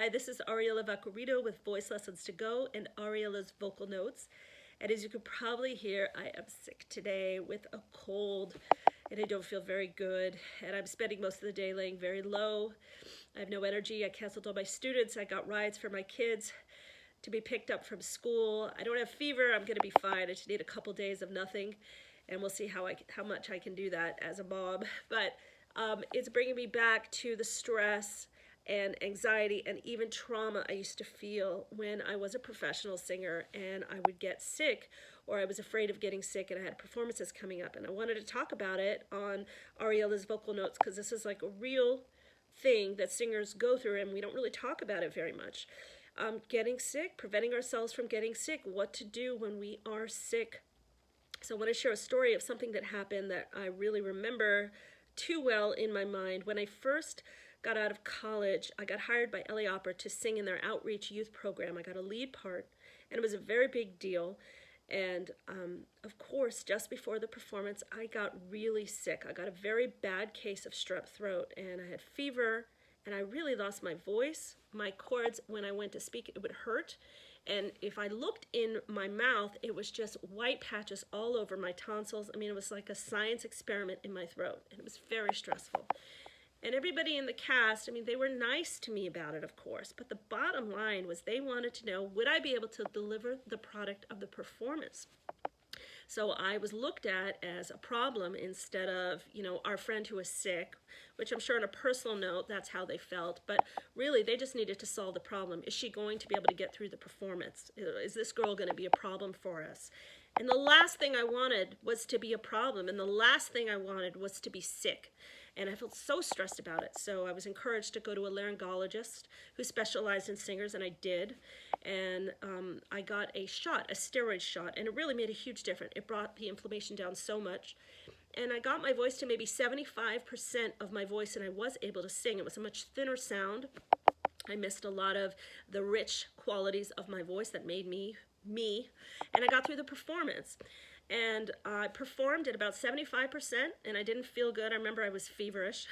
Hi, this is Ariella Vaccarino with Voice Lessons to Go and Ariella's Vocal Notes. And as you can probably hear, I am sick today with a cold and I don't feel very good. And I'm spending most of the day laying very low. I have no energy. I canceled all my students. I got rides for my kids to be picked up from school. I don't have fever. I'm going to be fine. I just need a couple days of nothing. And we'll see how much I can do that as a mom. But it's bringing me back to the stress and anxiety and even trauma I used to feel when I was a professional singer and I would get sick, or I was afraid of getting sick and I had performances coming up. And I wanted to talk about it on Ariella's Vocal Notes because this is like a real thing that singers go through and we don't really talk about it very much. Getting sick, preventing ourselves from getting sick, what to do when we are sick. So I want to share a story of something that happened that I really remember too well in my mind. When I first got out of college, I got hired by LA Opera to sing in their outreach youth program. I got a lead part, and it was a very big deal. And of course, just before the performance, I got really sick. I got a very bad case of strep throat, and I had fever, and I really lost my voice. My cords, when I went to speak, it would hurt. And if I looked in my mouth, it was just white patches all over my tonsils. I mean, it was like a science experiment in my throat, and it was very stressful. And everybody in the cast, I mean, they were nice to me about it, of course, but the bottom line was they wanted to know, would I be able to deliver the product of the performance? So I was looked at as a problem instead of, our friend who was sick, which I'm sure on a personal note, that's how they felt. But really, they just needed to solve the problem. Is she going to be able to get through the performance? Is this girl going to be a problem for us? And the last thing I wanted was to be a problem. And the last thing I wanted was to be sick. And I felt so stressed about it. So I was encouraged to go to a laryngologist who specialized in singers, and I did. And I got a shot, a steroid shot, and it really made a huge difference. It brought the inflammation down so much. And I got my voice to maybe 75% of my voice, and I was able to sing. It was a much thinner sound. I missed a lot of the rich qualities of my voice that made me, and I got through the performance. And I performed at about 75%, and I didn't feel good. I remember I was feverish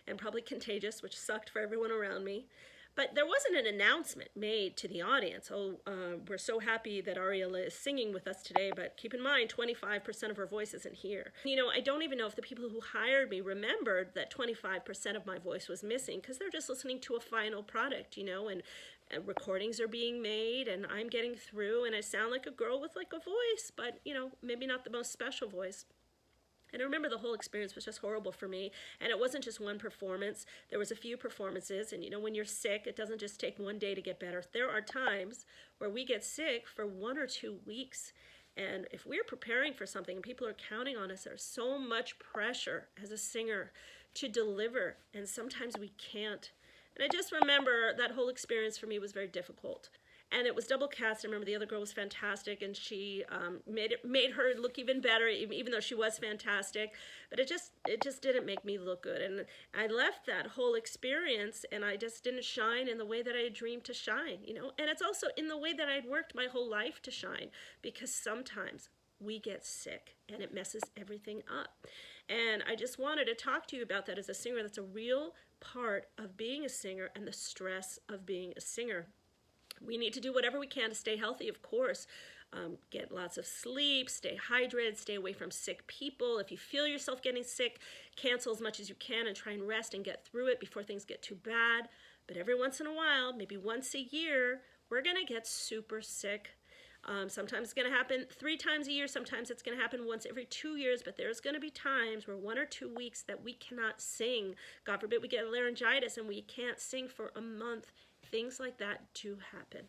and probably contagious, which sucked for everyone around me. But there wasn't an announcement made to the audience. We're so happy that Ariella is singing with us today, but keep in mind, 25% of her voice isn't here. I don't even know if the people who hired me remembered that 25% of my voice was missing because they're just listening to a final product, and recordings are being made and I'm getting through and I sound like a girl with like a voice, but maybe not the most special voice. And I remember the whole experience was just horrible for me. And it wasn't just one performance. There was a few performances. And when you're sick, it doesn't just take one day to get better. There are times where we get sick for 1 or 2 weeks. And if we're preparing for something and people are counting on us, there's so much pressure as a singer to deliver. And sometimes we can't. And I just remember that whole experience for me was very difficult. And it was double cast. I remember the other girl was fantastic, and she made her look even better, even though she was fantastic. But it just didn't make me look good. And I left that whole experience, and I just didn't shine in the way that I had dreamed to shine, And it's also in the way that I'd worked my whole life to shine, because sometimes we get sick, and it messes everything up. And I just wanted to talk to you about that as a singer. That's a real part of being a singer and the stress of being a singer. We need to do whatever we can to stay healthy, of course. Get lots of sleep, stay hydrated, stay away from sick people. If you feel yourself getting sick, cancel as much as you can and try and rest and get through it before things get too bad. But every once in a while, maybe once a year, we're going to get super sick. Sometimes it's going to happen 3 times a year. Sometimes it's going to happen once every 2 years. But there's going to be times where 1 or 2 weeks that we cannot sing. God forbid we get laryngitis and we can't sing for a month. Things like that do happen.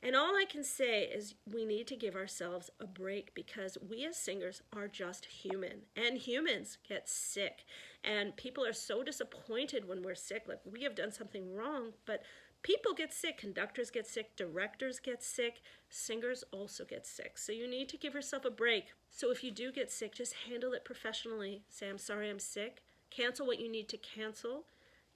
And all I can say is we need to give ourselves a break because we as singers are just human. And humans get sick. And people are so disappointed when we're sick. Like we have done something wrong. But people get sick. Conductors get sick. Directors get sick. Singers also get sick. So you need to give yourself a break. So if you do get sick, just handle it professionally. Say, I'm sorry I'm sick. Cancel what you need to cancel.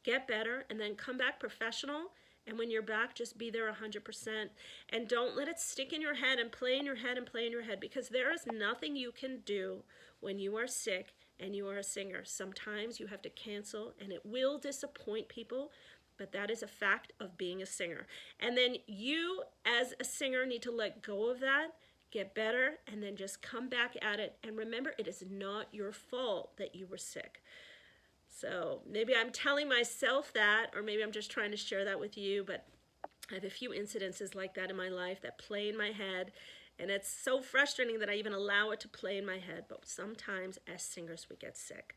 Get better. And then come back professional. And when you're back, just be there 100%. And don't let it stick in your head and play in your head and play in your head, because there is nothing you can do when you are sick and you are a singer. Sometimes you have to cancel, and it will disappoint people, but that is a fact of being a singer. And then you as a singer need to let go of that, get better, and then just come back at it. And remember, it is not your fault that you were sick. So maybe I'm telling myself that, or maybe I'm just trying to share that with you, but I have a few incidences like that in my life that play in my head, and it's so frustrating that I even allow it to play in my head, but sometimes as singers we get sick.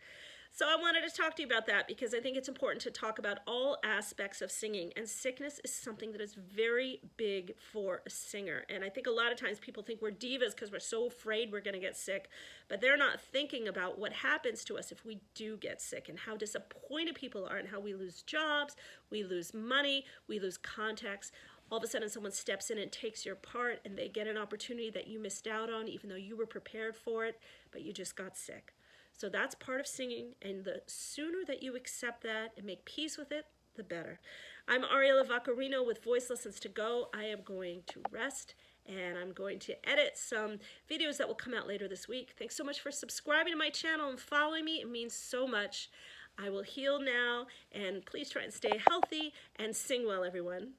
So I wanted to talk to you about that because I think it's important to talk about all aspects of singing, and sickness is something that is very big for a singer. And I think a lot of times people think we're divas because we're so afraid we're going to get sick, but they're not thinking about what happens to us if we do get sick and how disappointed people are and how we lose jobs, we lose money, we lose contacts. All of a sudden someone steps in and takes your part and they get an opportunity that you missed out on even though you were prepared for it, but you just got sick. So that's part of singing, and the sooner that you accept that and make peace with it, the better. I'm Ariella Vaccarino with Voice Lessons to Go. I am going to rest, and I'm going to edit some videos that will come out later this week. Thanks so much for subscribing to my channel and following me. It means so much. I will heal now, and please try and stay healthy and sing well, everyone.